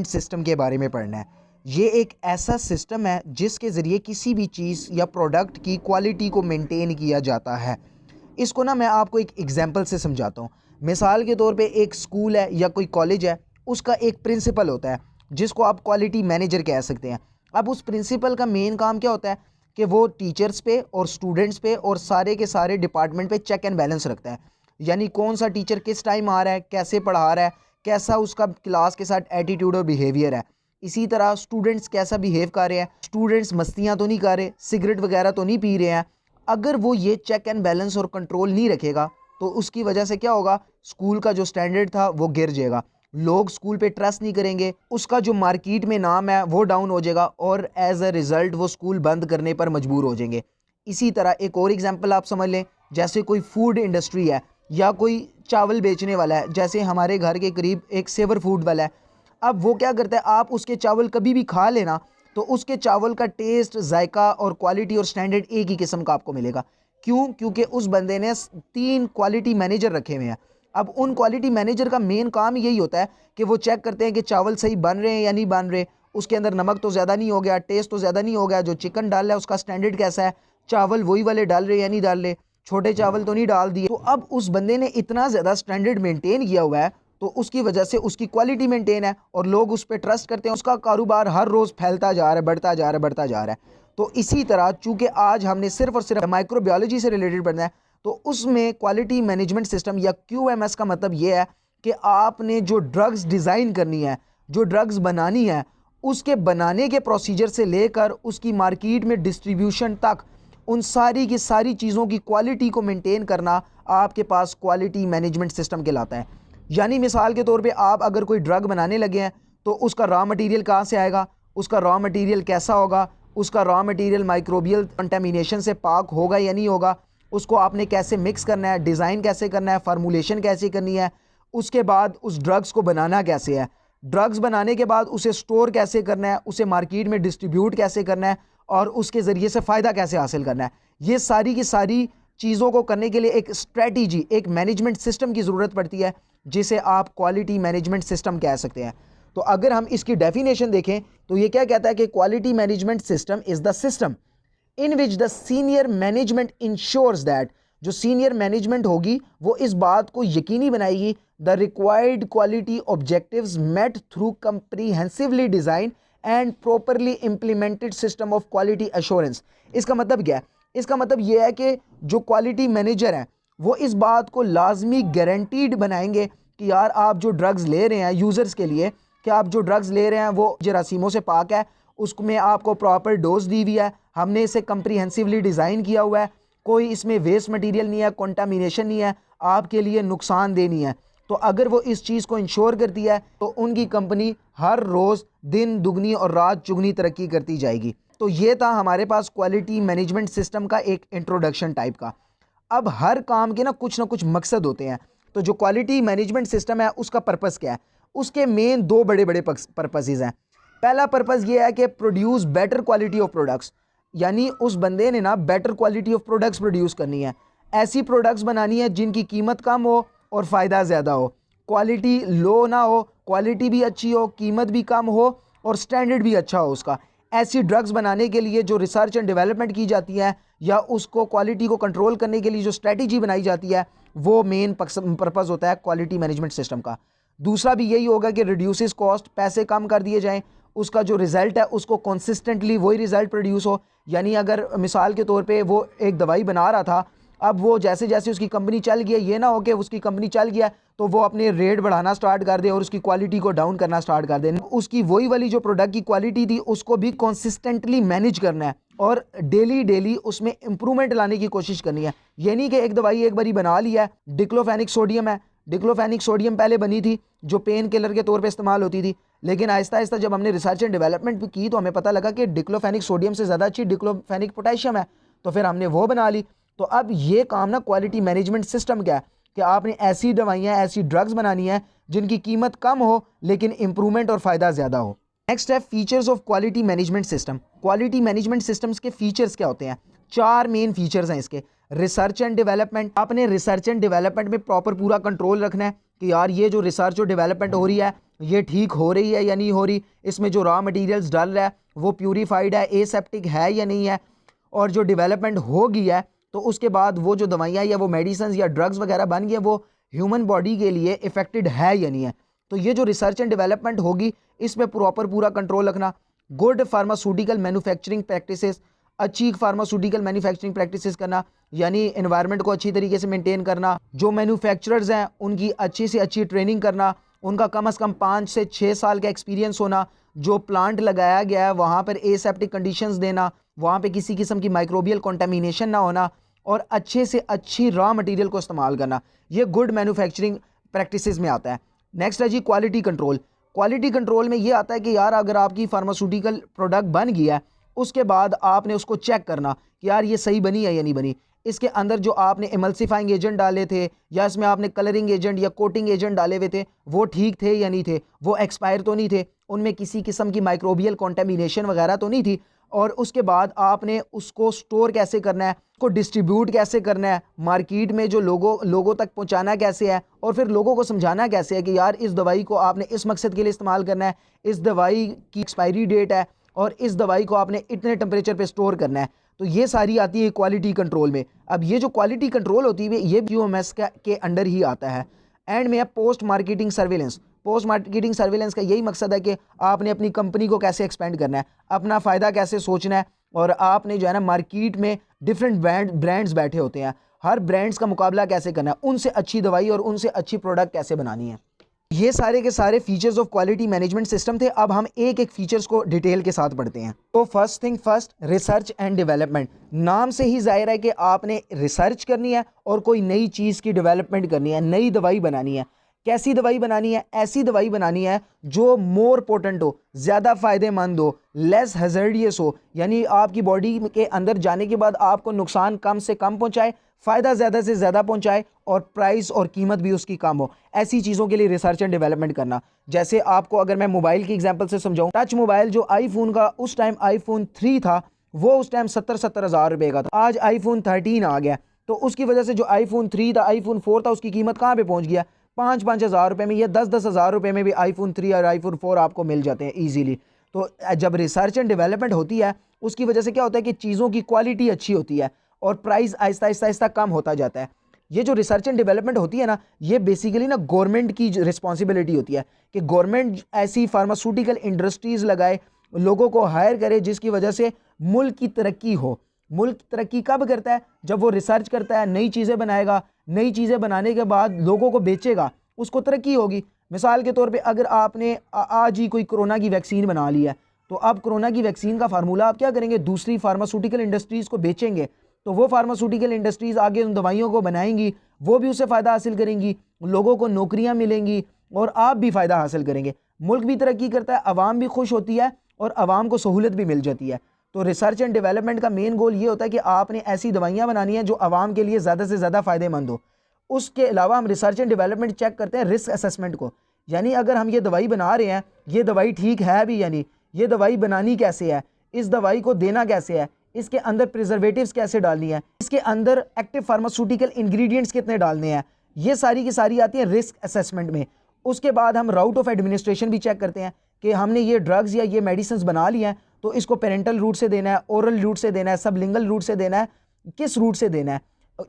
System के बारे में पढ़ना है। ये एक ऐसा सिस्टम है जिसके ज़रिए किसी भी चीज़ या प्रोडक्ट की क्वालिटी को मेंटेन किया जाता है। इसको ना मैं आपको एक एग्जांपल से समझाता हूँ। मिसाल के तौर पे एक स्कूल है या कोई कॉलेज है, उसका एक प्रिंसिपल होता है जिसको आप क्वालिटी मैनेजर कह सकते हैं। अब उस प्रिंसिपल का मेन काम क्या होता है कि वो टीचर्स पे और स्टूडेंट्स पे और सारे के सारे डिपार्टमेंट पे चेक एंड बैलेंस रखता है। यानी कौन सा टीचर किस टाइम आ रहा है, कैसे पढ़ा रहा है, कैसा उसका क्लास के साथ एटीट्यूड और बिहेवियर है। इसी तरह स्टूडेंट्स कैसा बिहेव कर रहे हैं, स्टूडेंट्स मस्तियाँ तो नहीं कर रहे, सिगरेट वगैरह तो नहीं पी रहे हैं। अगर वो ये चेक एंड बैलेंस और कंट्रोल नहीं रखेगा तो उसकी वजह से क्या होगा, स्कूल का जो स्टैंडर्ड था वो गिर जाएगा, लोग स्कूल पे ट्रस्ट नहीं करेंगे, उसका जो मार्केट में नाम है वो डाउन हो जाएगा और एज अ रिज़ल्ट वो स्कूल बंद करने पर मजबूर हो जाएंगे। इसी तरह एक और एग्जांपल आप समझ लें, जैसे कोई फूड इंडस्ट्री है या कोई चावल बेचने वाला है, जैसे हमारे घर के करीब एक सेवर फूड वाला है। अब वो क्या करता है, आप उसके चावल कभी भी खा लेना तो उसके चावल का टेस्ट, जायका और क्वालिटी और स्टैंडर्ड एक ही किस्म का आपको मिलेगा। क्यों? क्योंकि उस बंदे ने 3 क्वालिटी मैनेजर रखे हुए हैं। अब उन क्वालिटी मैनेजर का मेन काम यही होता है कि वो चेक करते हैं कि चावल सही बन रहे हैं या नहीं बन रहे, उसके अंदर नमक तो ज़्यादा नहीं हो गया, टेस्ट तो ज़्यादा नहीं हो गया, जो चिकन डाल रहा है उसका स्टैंडर्ड कैसा है, चावल वही वाले डाल रहे या नहीं डाल रहे, छोटे चावल तो नहीं डाल दिए। तो अब उस बंदे ने इतना ज़्यादा स्टैंडर्ड मेंटेन किया हुआ है तो उसकी वजह से उसकी क्वालिटी मेंटेन है और लोग उस पर ट्रस्ट करते हैं, उसका कारोबार हर रोज़ फैलता जा रहा है, बढ़ता जा रहा है, बढ़ता जा रहा है। तो इसी तरह चूंकि आज हमने सिर्फ और सिर्फ माइक्रोबायोलॉजी से रिलेटेड पढ़ना है, तो उसमें क्वालिटी मैनेजमेंट सिस्टम या QMS का मतलब ये है कि आपने जो ड्रग्स डिज़ाइन करनी है, जो ड्रग्स बनानी है, उसके बनाने के प्रोसीजर से लेकर उसकी मार्केट में डिस्ट्रीब्यूशन तक, उन सारी की सारी चीज़ों की क्वालिटी को मेंटेन करना आपके पास क्वालिटी मैनेजमेंट सिस्टम कहलाता है। यानी मिसाल के तौर पे आप अगर कोई ड्रग बनाने लगे हैं तो उसका रॉ मटेरियल कहाँ से आएगा, उसका रॉ मटेरियल कैसा होगा, उसका रॉ मटेरियल माइक्रोबियल कंटेमिनेशन से पाक होगा या नहीं होगा, उसको आपने कैसे मिक्स करना है, डिज़ाइन कैसे करना है, फार्मूलेशन कैसे करनी है, उसके बाद उस ड्रग्स को बनाना कैसे है, ड्रग्स बनाने के बाद उसे स्टोर कैसे करना है, उसे मार्केट में डिस्ट्रीब्यूट कैसे करना है और उसके ज़रिए से फ़ायदा कैसे हासिल करना है। ये सारी की सारी चीज़ों को करने के लिए एक स्ट्रेटजी, एक मैनेजमेंट सिस्टम की ज़रूरत पड़ती है जिसे आप क्वालिटी मैनेजमेंट सिस्टम कह सकते हैं। तो अगर हम इसकी डेफिनेशन देखें तो ये क्या कहता है कि quality management system is the system in which the senior management ensures that, जो सीनियर मैनेजमेंट होगी वो इस बात को यकीनी बनाएगी the required quality objectives met through comprehensively design and properly implemented system of quality assurance. इसका मतलब क्या है? इसका मतलब यह है कि जो क्वालिटी मैनेजर हैं वो इस बात को लाजमी गारंटीड बनाएंगे कि यार आप जो ड्रग्स ले रहे हैं यूज़र्स के लिए, कि आप जो ड्रग्स ले रहे हैं वो जरासीमों से पाक है, उसमें आपको प्रॉपर डोज दी हुई है, हमने इसे कंप्रीहेंसिवली डिज़ाइन किया हुआ है, कोई इसमें वेस्ट मटेरियल नहीं है, कंटामिनेशन नहीं है, आपके लिए नुकसानदेह नहीं है। तो अगर वो इस चीज़ को इंश्योर करती है तो उनकी कंपनी हर रोज़ दिन दुगनी और रात चुगनी तरक्की करती जाएगी। तो ये था हमारे पास क्वालिटी मैनेजमेंट सिस्टम का एक इंट्रोडक्शन टाइप का। अब हर काम के ना कुछ मकसद होते हैं। तो जो क्वालिटी मैनेजमेंट सिस्टम है उसका पर्पस क्या है? उसके मेन 2 बड़े बड़े पर्पसेस हैं। पहला पर्पस ये है कि produce better quality of products, यानी उस बंदे ने ना better quality of products produce करनी है, ऐसी प्रोडक्ट्स बनानी है जिनकी कीमत कम हो और फ़ायदा ज़्यादा हो, क्वालिटी लो ना हो, क्वालिटी भी अच्छी हो, कीमत भी कम हो और स्टैंडर्ड भी अच्छा हो उसका। ऐसी ड्रग्स बनाने के लिए जो रिसर्च एंड डेवलपमेंट की जाती है या उसको क्वालिटी को कंट्रोल करने के लिए जो स्ट्रेटजी बनाई जाती है वो मेन पर्पज़ होता है क्वालिटी मैनेजमेंट सिस्टम का। दूसरा भी यही होगा कि रिड्यूसेस कॉस्ट, पैसे कम कर दिए जाएं, उसका जो रिज़ल्ट है उसको कंसिस्टेंटली वही रिज़ल्ट प्रोड्यूस हो। यानी अगर मिसाल के तौर पे वो एक दवाई बना रहा था, अब वो जैसे जैसे उसकी कंपनी चल गई, ये ना हो कि उसकी कंपनी चल गया तो वो अपने रेट बढ़ाना स्टार्ट कर दे और उसकी क्वालिटी को डाउन करना स्टार्ट कर दे। उसकी वही वाली जो प्रोडक्ट की क्वालिटी थी उसको भी कंसिस्टेंटली मैनेज करना है और डेली उसमें इंप्रूवमेंट लाने की कोशिश करनी है। ये नहीं कि एक दवाई एक बारी बना लिया है, डिक्लोफेनिक सोडियम है, डिक्लोफेनिक सोडियम पहले बनी थी जो पेन किलर के तौर पे इस्तेमाल होती थी, लेकिन आहिस्ता आहिस्ता जब हमने रिसर्च एंड डेवलपमेंट की तो हमें पता लगा कि डिक्लोफेनिक सोडियम से ज़्यादा अच्छी डिक्लोफेनिक पोटेशियम है, तो फिर हमने वो बना ली। तो अब ये काम ना क्वालिटी मैनेजमेंट सिस्टम क्या है कि आपने ऐसी दवाइयाँ, ऐसी ड्रग्स बनानी है जिनकी कीमत कम हो लेकिन इंप्रूवमेंट और फ़ायदा ज़्यादा हो। नेक्स्ट है features of quality management system. Quality management systems के फीचर्स क्या होते हैं? 4 मेन फीचर्स हैं इसके। रिसर्च एंड डेवलपमेंट, आपने रिसर्च एंड डेवलपमेंट में प्रॉपर पूरा कंट्रोल रखना है कि यार ये जो रिसर्च और डेवलपमेंट हो रही है ये ठीक हो रही है या नहीं हो रही, इसमें जो रॉ मटेरियल्स डल रहा है वो प्यूरीफाइड है, एसेप्टिक है या नहीं है, और जो डेवलपमेंट हो गई है तो उसके बाद वो जो दवाइयाँ या वो मेडिसिन या ड्रग्स वगैरह बन गई है वो ह्यूमन बॉडी के लिए इफेक्टेड है या नहीं है। तो ये जो रिसर्च एंड डेवलपमेंट होगी इस पर प्रॉपर पूरा कंट्रोल रखना। गुड फार्मास्यूटिकल मैन्युफैक्चरिंग प्रैक्टिसेस, अच्छी फार्मास्यूटिकल मैन्युफैक्चरिंग प्रैक्टिसेस करना, यानी एनवायरनमेंट को अच्छी तरीके से मेंटेन करना। जो मैन्युफैक्चरर्स हैं उनकी अच्छी से अच्छी ट्रेनिंग करना, उनका कम से कम 5 से 6 साल का एक्सपीरियंस होना। जो प्लांट लगाया गया है वहाँ पर एसेप्टिक कंडीशंस देना, वहाँ पे किसी किस्म की माइक्रोबियल कॉन्टामिनेशन ना होना, और अच्छे से अच्छी रॉ मटेरियल को इस्तेमाल करना। ये गुड मैन्युफैक्चरिंग प्रैक्टिसेस में आता है। नेक्स्ट है जी क्वालिटी कंट्रोल। क्वालिटी कंट्रोल में ये आता है कि यार अगर आपकी फार्मास्यूटिकल प्रोडक्ट बन गया है उसके बाद आपने उसको चेक करना कि यार ये सही बनी है या नहीं बनी। इसके अंदर जो आपने एमल्सिफाइंग एजेंट डाले थे या इसमें आपने कलरिंग एजेंट या कोटिंग एजेंट डाले हुए थे वो ठीक थे या नहीं थे, वो एक्सपायर तो नहीं थे, उनमें किसी किस्म की माइक्रोबियल कॉन्टेमिनेशन वगैरह तो नहीं थी। और उसके बाद आपने उसको स्टोर कैसे करना है, उसको डिस्ट्रीब्यूट कैसे करना है, मार्केट में जो लोगों तक पहुंचाना कैसे है, और फिर लोगों को समझाना कैसे है कि यार इस दवाई को आपने इस मकसद के लिए इस्तेमाल करना है, इस दवाई की एक्सपायरी डेट है और इस दवाई को आपने इतने टेम्परेचर पे स्टोर करना है। तो ये सारी आती है क्वालिटी कंट्रोल में। अब ये जो क्वालिटी कंट्रोल होती है ये QMS के अंडर ही आता है। एंड में है post marketing surveillance. Post marketing surveillance का यही मकसद है कि आपने अपनी कंपनी को कैसे एक्सपेंड करना है, अपना फ़ायदा कैसे सोचना है, और आपने जो है ना मार्केट में डिफरेंट ब्रांड्स बैठे होते हैं, हर ब्रांड्स का मुकाबला कैसे करना है, उनसे अच्छी दवाई और उनसे अच्छी प्रोडक्ट कैसे बनानी है। ये सारे के सारे features of quality management system थे। अब हम एक एक फीचर्स को डिटेल के साथ पढ़ते हैं। तो first thing first, research and development. नाम से ही जाहिर है कि आपने रिसर्च करनी है और कोई नई चीज़ की डेवलपमेंट करनी है, नई दवाई बनानी है। कैसी दवाई बनानी है? ऐसी दवाई बनानी है जो मोर पोटेंट हो, ज़्यादा फ़ायदेमंद हो, लेस हैज़र्डियस हो, यानी आपकी बॉडी के अंदर जाने के बाद आपको नुकसान कम से कम पहुंचाए, फ़ायदा ज़्यादा से ज़्यादा पहुंचाए, और प्राइस और कीमत भी उसकी कम हो। ऐसी चीज़ों के लिए रिसर्च एंड डेवलपमेंट करना। जैसे आपको अगर मैं मोबाइल की एग्जांपल से समझाऊं, टच मोबाइल जो आईफोन का उस टाइम आईफोन 3 था वो उस टाइम 70 हज़ार रुपये का था। आज आईफोन 13 आ गया, तो उसकी वजह से जो आईफोन 3 था, आईफोन 4 था, उसकी कीमत कहाँ पर पहुँच गया? 5-5 हज़ार रुपये में या 10-10 हज़ार रुपये में भी आईफोन 3 और आईफोन 4 आपको मिल जाते हैं ईजीली। तो जब रिसर्च एंड डेवलपमेंट होती है उसकी वजह से क्या होता है कि चीज़ों की क्वालिटी अच्छी होती है और प्राइस आहिस्ता आहिस्ता आहिस्ता कम होता जाता है। ये जो रिसर्च एंड डेवलपमेंट होती है ना, ये बेसिकली ना गवर्नमेंट की रिस्पॉन्सिबिलिटी होती है कि गवर्नमेंट ऐसी फार्मास्यूटिकल इंडस्ट्रीज़ लगाए, लोगों को हायर करे, जिसकी वजह से मुल्क की तरक्की हो। मुल्क तरक्की कब करता है? जब वो रिसर्च करता है, नई चीज़ें बनाएगा, नई चीज़ें बनाने के बाद लोगों को बेचेगा, उसको तरक्की होगी। मिसाल के तौर पे अगर आपने आज ही कोई कोरोना की वैक्सीन बना ली है, तो अब कोरोना की वैक्सीन का फार्मूला आप क्या करेंगे? दूसरी फार्मास्यूटिकल इंडस्ट्रीज़ को बेचेंगे, तो वो फार्मास्यूटिकल इंडस्ट्रीज़ आगे उन दवाइयों को बनाएंगी, वो भी उससे फ़ायदा हासिल करेंगी, लोगों को नौकरियाँ मिलेंगी और आप भी फ़ायदा हासिल करेंगे। मुल्क भी तरक्की करता है, आवाम भी खुश होती है और आवाम को सहूलत भी मिल जाती है। तो रिसर्च एंड डेवलपमेंट का मेन गोल ये होता है कि आपने ऐसी दवाइयाँ बनानी है जो आवाम के लिए ज़्यादा से ज़्यादा फ़ायदेमंद हो। उसके अलावा हम रिसर्च एंड डेवलपमेंट चेक करते हैं रिस्क असेसमेंट को, यानी अगर हम ये दवाई बना रहे हैं, ये दवाई ठीक है भी यानी, ये दवाई बनानी कैसे है, इस दवाई को देना कैसे है, इसके अंदर प्रिजर्वेटिव्स कैसे डालनी है, इसके अंदर एक्टिव फार्मास्यूटिकल इंग्रेडिएंट्स कितने डालने हैं, ये सारी की सारी आती हैं रिस्क असेसमेंट में। उसके बाद हम राउट ऑफ एडमिनिस्ट्रेशन भी चेक करते हैं कि हमने ये ड्रग्स या ये मेडिसिन बना ली हैं, तो इसको पेरेंटल रूट से देना है, ओरल रूट से देना है, सबलिंगल रूट से देना है, किस रूट से देना है।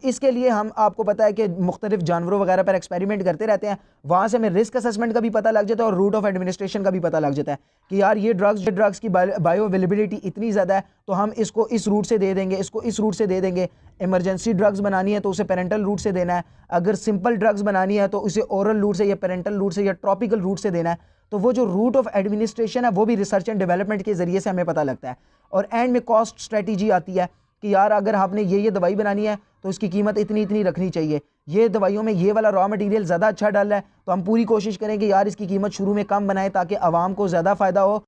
इसके लिए हम आपको पता है कि मुख्तलिफ जानवरों वगैरह पर एक्सपेरिमेंट करते रहते हैं, वहाँ से हमें रिस्क असेसमेंट का भी पता लग जाता है और रूट ऑफ एडमिनिस्ट्रेशन का भी पता लग जाता है कि यार ये ड्रग्स की बायो अवेलेबिलिटी इतनी ज़्यादा है तो हम इसको इस रूट से दे देंगे, इसको इस रूट से दे देंगे। इमरजेंसी ड्रग्स बनानी है तो उसे पेरेंटल रूट से देना है, अगर सिंपल ड्रग्स बनानी है तो उसे ओरल रूट से या पेरेंटल रूट से या ट्रॉपिकल रूट से देना है। तो वो जो रूट ऑफ एडमिनिस्ट्रेशन है वो भी रिसर्च एंड डेवलपमेंट के ज़रिए से हमें पता लगता है। और एंड में कॉस्ट स्ट्रेटजी आती है कि यार अगर आपने ये दवाई बनानी है तो इसकी कीमत इतनी इतनी रखनी चाहिए, ये दवाइयों में ये वाला रॉ मटेरियल ज़्यादा अच्छा डाला है तो हम पूरी कोशिश करें कि यार इसकी कीमत शुरू में कम बनाएं ताकि आवाम को ज़्यादा फ़ायदा हो